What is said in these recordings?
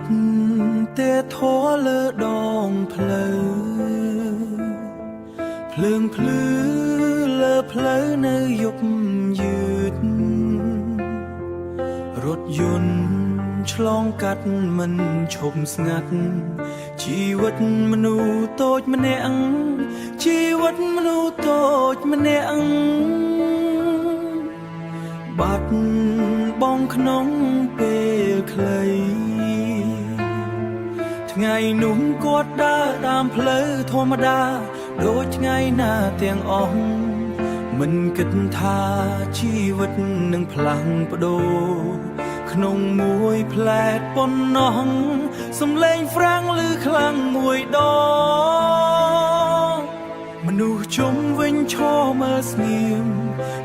ត់ទេធေါ်លើដងផ្លូវភ្លើងភ្លឺលើផ្លូវនៅយប់យឺតរថយន្តឆ្លងកាត់មិនឈប់ស្ងាត់ជីវិតមនុស្សតូចម្នាក់ជីវិតមនុស្សតូចម្នាក់បាត់បង់ក្នុងពេលខ្លីថ្ងៃនោះគាត់ដើរតាមផ្លូវធម្មតាដូចថ្ងៃណាទាំងអស់មិនគិតថាជីវិតនឹងផ្លាស់ប្ដូរក្នុងមួយផ្លែតប៉ុណ្ណោះសំឡេងហ្វ្រាំងឮខ្លាំងមួយដងមនុស្សជុំវិញឈរមើលស្ងៀម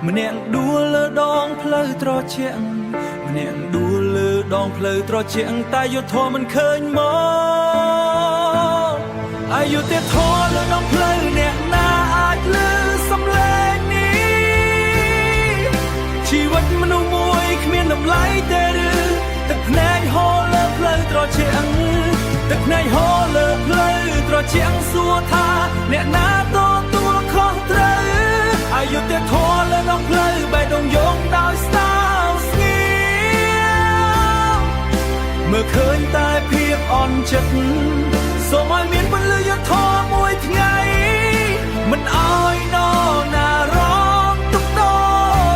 ម្នាក់ដួលលើដងផ្លូវត្រជាក់ម្នាក់ដួលលើដងផ្លូវត្រជាក់តែយុទ្ធធម៌មិនឃើញមកអាយុទេធម៌លើដងផ្លូវអ្នកណាអាចលឺសំឡេងនេះជីវិតមនុស្សមួយគ្មានតម្លៃទេឬទឹកភ្នែកហូរលើផ្លូវត្រជាក់ទឹកភ្នែកហូរលើផ្លូវត្រជាក់សួរថាអ្នកណាទទួលខុសត្រូវអាយុទេធម៌លើដងផ្លូវបែកដងយងដោយស្ទើរស្ងៀមមើលឃើញតែភាពអន់ចិត្តសូមឲ្យមានពលយុទ្ធធម៌មួយថ្ងៃមិនអោយនរណារងទុកដូ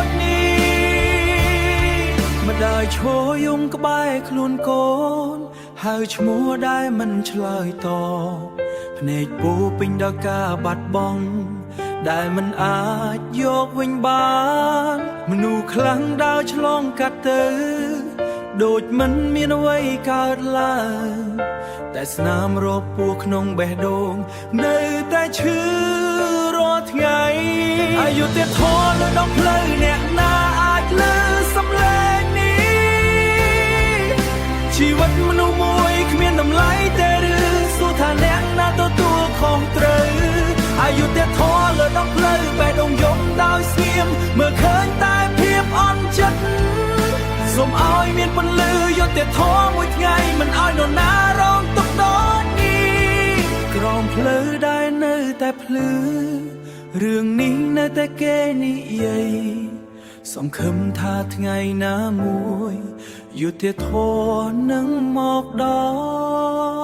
ចនេះម្ដាយឈរយំក្បែរខ្លួនកូនហៅឈ្មោះដែលមិនឆ្លើយតបភ្នែកពោពេញដោយការបាត់បង់ដែលមិនអាចយកវិញបានមនុស្សខ្លាំងដើរឆ្លងកាត់ទៅដូចមិនមានអ្វីកើតឡើងតែស្នាមរកពោះក្នុងបេះដូងនៅតែឈឺរាល់ថ្ងៃអាយុទេធម៌លើដងផ្លូវអ្នកណាអាចលឺសំឡេងនេះជីវិតមនុស្សមួយគ្មានតម្លៃទេឬសួរថាអ្នកណាទទួលខុសត្រូវអាយុទេធម៌លើដងផ្លូវបែកដងយំដោយស្ងៀមមើលឃើញតែភាពអន់ចិត្តសូមឲ្យមានពន្លឺយុត្តិធម៌មួយថ្ងៃមិនឲ្យនរណារងទុក្ខដូចនេះក្រោមផ្លូវដែលនៅតែភ្លឺរឿងនេះនៅតែគេនិយាយសង្ឃឹមថាថ្ងៃណាមួយយុត្តិធម៌នឹងមកដល់